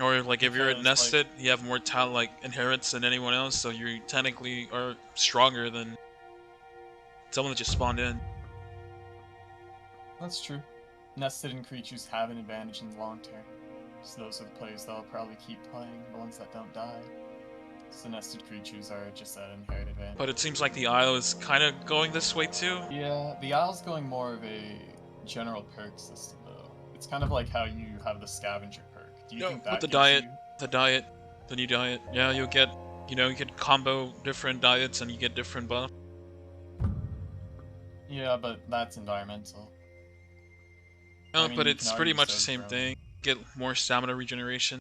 Or like if you're Because like, nested, you have more talent like inherits than anyone else, so you technically are stronger than someone that just spawned in. that's true. Nested-in creatures have an advantage in the long term. So those are the players that'll probably keep playing, the ones that don't die. So nested creatures are just that inherent advantage. But it seems like the Isle is kind of going this way too. Yeah, the Isle's going more of a general perk system though. It's kind of like how you have the scavenger perk. Do you Yeah, think with that gives you? the diet, the new diet. Yeah, you'll get, you can combo different diets and you get different buffs. Yeah, but that's environmental. I No, mean, but you can it's pretty argue much the so is same growing. thing. Get more stamina regeneration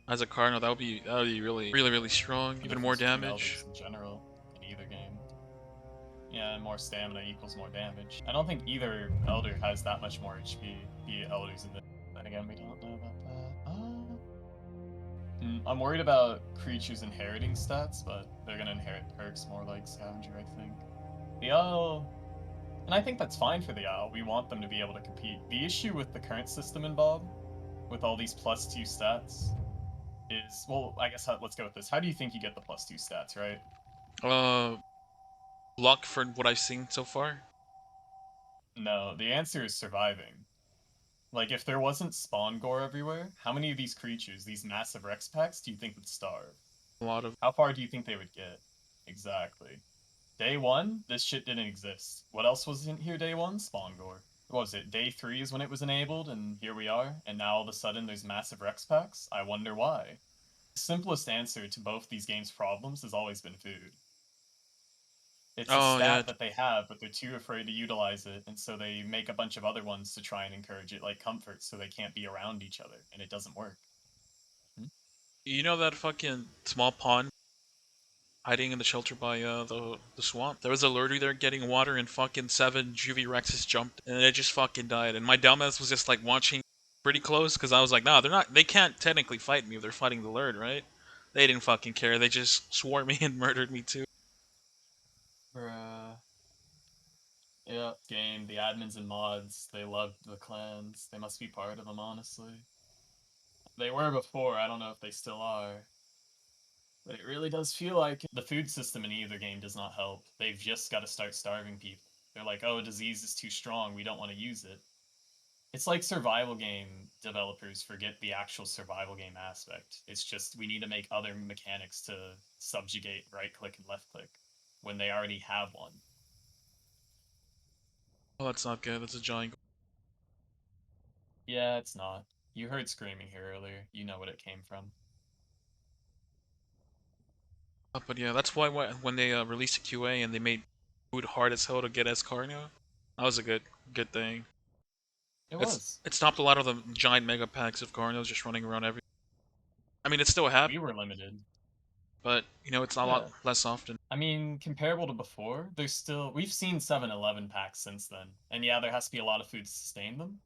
as a cardinal. That would be really really really strong. The Even more difference between damage. elders in general in either game. Yeah, and more stamina equals more damage. I don't think either elder has that much more HP. The elders in the. Then again, we don't know about that. I'm worried about creatures inheriting stats, but they're gonna inherit perks more like scavenger, I think. The owl, and I think that's fine for the owl. We want them to be able to compete. The issue with the current system in Bob, with all these +2 stats, is well, I guess let's go with this. How do you think you get the +2 stats, right? Uh, luck for what I've seen so far. No, the answer is surviving. Like, if there wasn't spawn gore everywhere, how many of these creatures, these massive Rex packs, do you think would starve? A lot of. How far do you think they would get? Exactly. Day one, this shit didn't exist. What else was in here day one? Spawn gore. What was it? Day three is when it was enabled, and here we are, and now all of a sudden there's massive Rex packs? I wonder why. The simplest answer to both these games' problems has always been food. It's a Oh yeah. stat that they have, but they're too afraid to utilize it, and so they make a bunch of other ones to try and encourage it, like comfort, so they can't be around each other, and it doesn't work. Hmm? You know that fucking small pond hiding in the shelter by the swamp? There was a lurdy there getting water and fucking 7 Juvie Rexes jumped and it just fucking died. And my dumbass was just like watching pretty close because I was like, nah, they can't technically fight me if they're fighting the lurd, right? They didn't fucking care. They just swore me and murdered me too. Bruh. Yeah, game, the admins and mods, they love the clans. They must be part of them, honestly. They were before, I don't know if they still are. But it really does feel like the food system in either game does not help. They've just got to start starving people. They're like, oh, disease is too strong, we don't want to use it. It's like survival game developers forget the actual survival game aspect. It's just we need to make other mechanics to subjugate right click and left click when they already have one. Oh, that's not good. That's a giant. Yeah, it's not. You heard screaming here earlier. You know what it came from. But yeah, that's why when they released a QA and they made food hard as hell to get as Carno, that was a good thing. It It's was. it stopped a lot of the giant mega packs of Carnos just running around every. I mean, it still happened, We were limited. but it's a lot Yeah. less often. I mean, comparable to before, there's still we've seen 7-Eleven packs since then. And yeah, there has to be a lot of food to sustain them.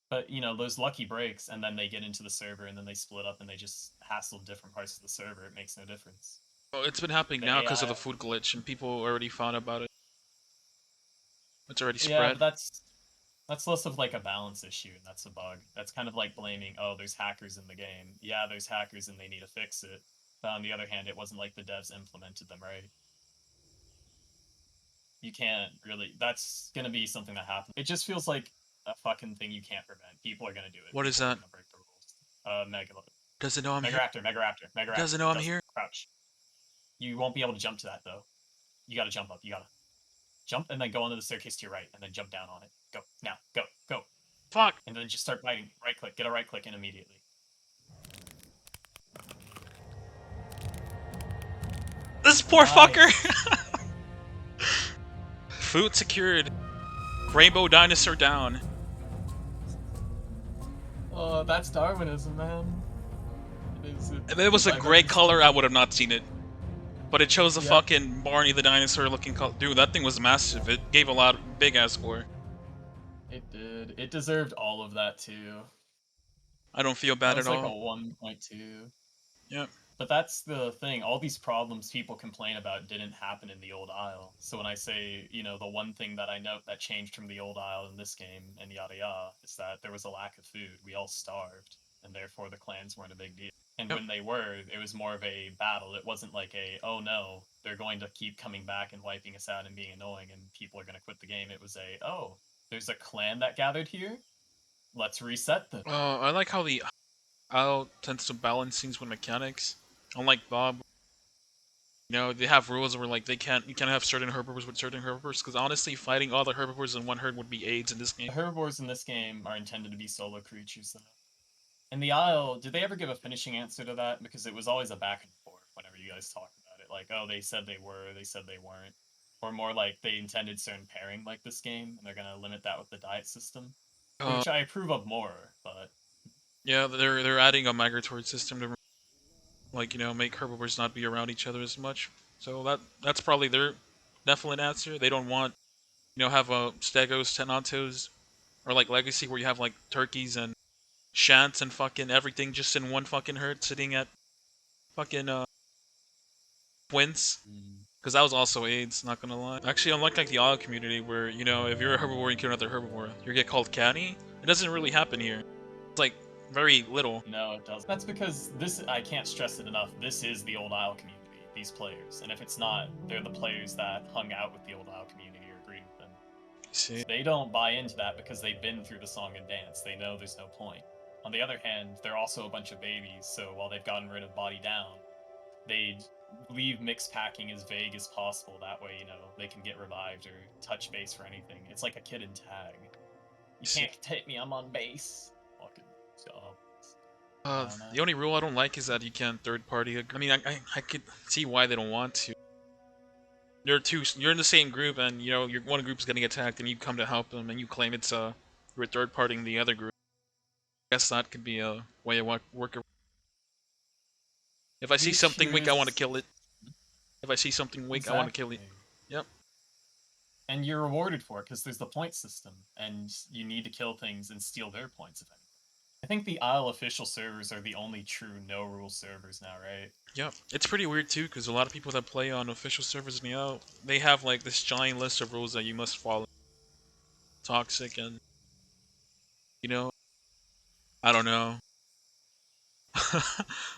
But those lucky breaks and then they get into the server and then they split up and they just hassle different parts of the server, it makes no difference. Well, it's been happening The now because of the AI. food glitch, and people already found about it. It's already Yeah, spread. but that's less of like a balance issue and that's a bug. That's kind of like blaming, oh, there's hackers in the game. Yeah, there's hackers and they need to fix it. But on the other hand, it wasn't like the devs implemented them, right? You can't really. That's gonna be something that happens. It just feels like a fucking thing you can't prevent. People are gonna do it. What is People are that? gonna break the rules. Mega Does it know I'm Mega here? Raptor, Mega Raptor, Mega Does Raptor. it know It I'm doesn't here? crouch. You won't be able to jump to that though. You gotta jump up. You gotta jump and then go onto the staircase to your right and then jump down on it. Go now. Go go. Fuck! And then just start biting. Right click. Get a right click in immediately. This poor fucker! Nice. Food secured. Rainbow dinosaur down. Oh, that's Darwinism, man. It is. If it was If a I've gray ever color, I seen. would have not seen it. But it chose the Yep. fucking Barney the dinosaur looking color. Dude, that thing was massive. It gave a lot big ass score. It did. It deserved all of that too. I don't feel That bad at was like a all. 1.2. Yep. But that's the thing. All these problems people complain about didn't happen in the old Isle. So when I say, the one thing that I note that changed from the old Isle in this game and yada yada is that there was a lack of food. We all starved. and therefore the clans weren't a big deal. And Yep. when they were, it was more of a battle. It wasn't like a, oh no, they're going to keep coming back and wiping us out and being annoying and people are going to quit the game. It was a, oh, there's a clan that gathered here. Let's reset them. I like how the IO tends to balance things with mechanics. Unlike Bob, they have rules where like you can't have certain herbivores with certain herbivores. Because honestly, fighting all the herbivores in one herd would be AIDS in this game. The herbivores in this game are intended to be solo creatures, though. In the Isle, did they ever give a finishing answer to that? Because it was always a back and forth whenever you guys talked about it. Like, oh, they said they were, they said they weren't. Or more like they intended certain pairing like this game, and they're going to limit that with the diet system. Uh, Which I approve of more, but yeah, they're adding a migratory system to like make herbivores not be around each other as much. So that's probably their definite answer. They don't want have a stegos, tenatos, or like legacy where you have like turkeys and shants and fucking everything just in one fucking herd sitting at fucking twins. mm, Because that was also AIDS, not gonna lie. Actually, unlike like the auto community where, if you're a herbivore and you kill another herbivore, you get called catty. It doesn't really happen here. It's like very little. no, it doesn't. That's because this, I can't stress it enough, this is the old Isle community, these players. And if it's not, they're the players that hung out with the old Isle community or agreed with them. See? They don't buy into that because they've been through the song and dance. They know there's no point. On the other hand, they're also a bunch of babies, so while they've gotten rid of body down, they leave mix packing as vague as possible. That way, they can get revived or touch base for anything. It's like a kid in tag. You See? can't take me, I'm on base. Fucking job. I don't know. The only rule I don't like is that you can't third party. I mean, I could see why they don't want to. You're in the same group, and your one group's getting attacked, and you come to help them, and you claim it's you're third partying the other group. I guess that could be a way of work. If I see Here's something weak, I want to here's kill it. If I see something weak, I want to kill it. exactly. Yep. And you're rewarded for it because there's the point system, and you need to kill things and steal their points if anything. I think the Isle official servers are the only true no rule servers now, right? Yep. It's pretty weird too, because a lot of people that play on official servers now, they have like this giant list of rules that you must follow. Toxic and you know, I don't know.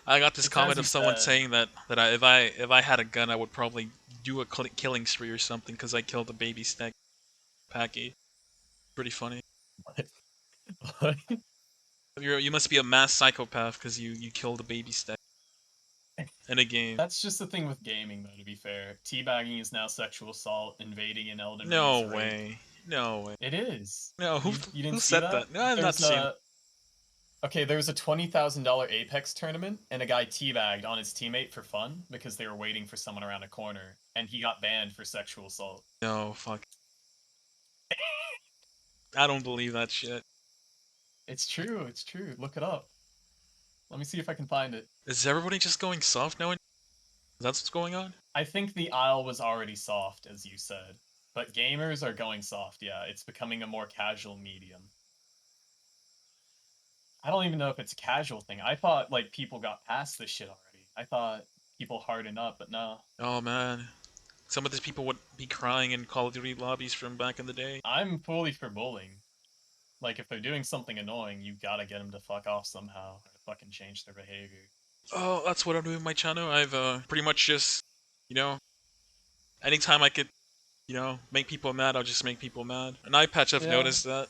I got this It's as comment you of someone said. saying that if I had a gun, I would probably do a killing spree or something because I killed a baby snake packy. Pretty funny. What? You must be a mass psychopath because you killed a baby snake in a game. That's just the thing with gaming, though. To be fair, teabagging is now sexual assault. Invading in Elden Ring No is rape. way. No way. It is. No, You who didn't see said that? that? No, I've not There's seen. a Okay. There was a $20,000 Apex tournament, and a guy teabagged on his teammate for fun because they were waiting for someone around a corner, and he got banned for sexual assault. No, fuck. I don't believe that shit. It's true. It's true. Look it up. Let me see if I can find it. Is everybody just going soft now? That's what's going on? I think the Isle was already soft, as you said, but gamers are going soft. Yeah, it's becoming a more casual medium. I don't even know if it's a casual thing. I thought like people got past this shit already. I thought people hardened up, but no. Oh man. Some of these people would be crying in Call of Duty lobbies from back in the day. I'm fully for bullying. Like if they're doing something annoying, you gotta get them to fuck off somehow or to fucking change their behavior. Oh, that's what I'm doing with my channel. I've pretty much just, you know, anytime I could, make people mad, I'll just make people mad. And I patch have Yeah. noticed that.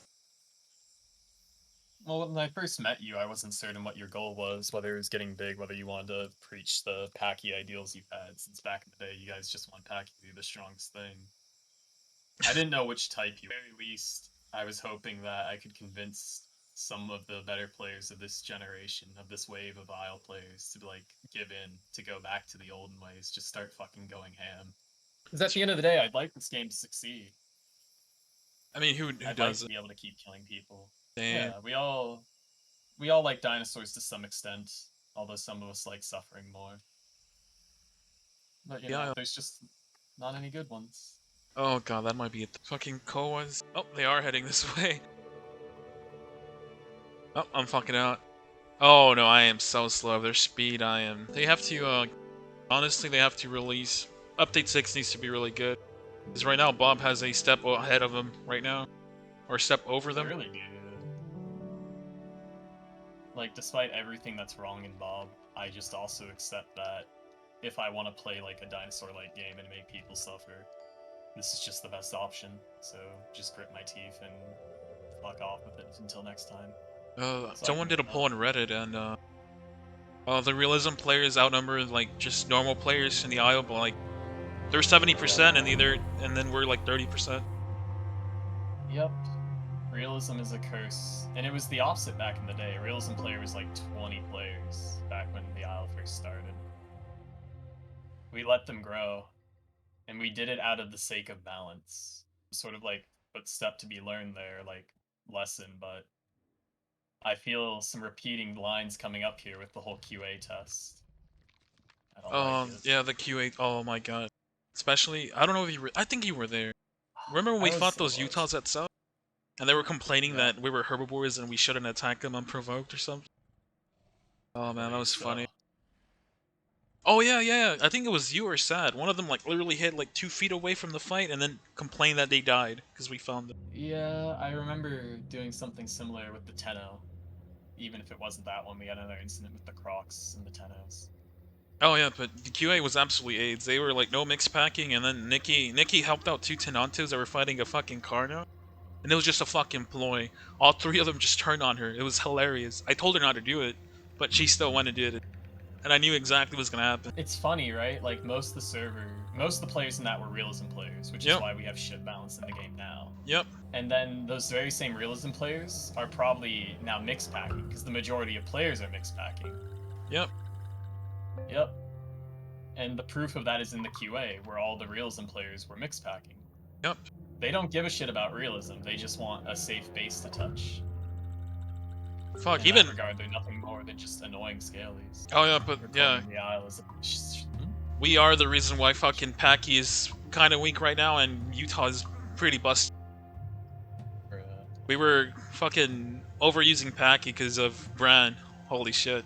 Well, when I first met you, I wasn't certain what your goal was, whether it was getting big, whether you wanted to preach the Packy ideals you've had since back in the day. You guys just want Packy to be the strongest thing. I didn't know which type you. At the very least, I was hoping that I could convince some of the better players of this generation, of this wave of IL players, to like give in, to go back to the olden ways, just start fucking going ham. Because at the end of the day, I'd like this game to succeed. I mean, who I'd like does to it? be able to keep killing people. Damn. Yeah, we all like dinosaurs to some extent, although some of us like suffering more. But Yeah. there's just not any good ones. Oh god, that might be it. The fucking Koas. Oh, they are heading this way. Oh, I'm fucking out. Oh no, I am so slow. Their speed, I am. They have to, honestly, they have to release. Update 6 needs to be really good. Because right now, Bob has a step ahead of them right now. Or a step over They them. really do. Like, despite everything that's wrong in Bob, I just also accept that if I want to play like a dinosaur-like game and make people suffer, this is just the best option. So just grit my teeth and fuck off with it until next time, so I can Someone did move a on. poll on Reddit, and the realism players outnumber like just normal players in the aisle, but like they're 70% and then we're like 30%. Yep. Realism is a curse. And it was the opposite back in the day. Realism player was like 20 players back when the Isle first started. We let them grow, and we did it out of the sake of balance. Sort of like a step to be learned there, like lesson, but I feel some repeating lines coming up here with the whole QA test. I don't like it. Yeah, the QA. Oh my god. Especially, I don't know if you were. I think you were there. Remember when we fought I those was. Utahs at South, and they were complaining Yeah, that we were herbivores and we shouldn't attack them unprovoked or something? Oh I man, that believe was funny. so. Oh yeah, yeah, yeah. I think it was you or Sad. One of them like literally hit like 2 feet away from the fight and then complained that they died because we found them. Yeah, I remember doing something similar with the Tenno. Even if it wasn't that one, we had another incident with the Crocs and the Tennos. Oh yeah, but the QA was absolutely AIDS. They were like no mix packing, and then Nikki helped out 2 Tenantos that were fighting a fucking Carno. And it was just a fucking ploy. All 3 of them just turned on her. It was hilarious. I told her not to do it, but she still went and did it. And I knew exactly what was gonna happen. It's funny, right? Like most of the players in that were realism players, which is Yep, why we have shit balance in the game now. yep, And then those very same realism players are probably now mix packing because the majority of players are mix packing. yep, Yep. And the proof of that is in the QA, where all the realism players were mix packing. yep. They don't give a shit about realism. They just want a safe base to touch. Fuck, In that even. regard, they're nothing more than just annoying scalies. Oh yeah, but yeah. Recording the Isle is We are the reason why fucking Packy is kinda weak right now and Utah is pretty busted. We were fucking overusing Packy because of Bran. Holy shit.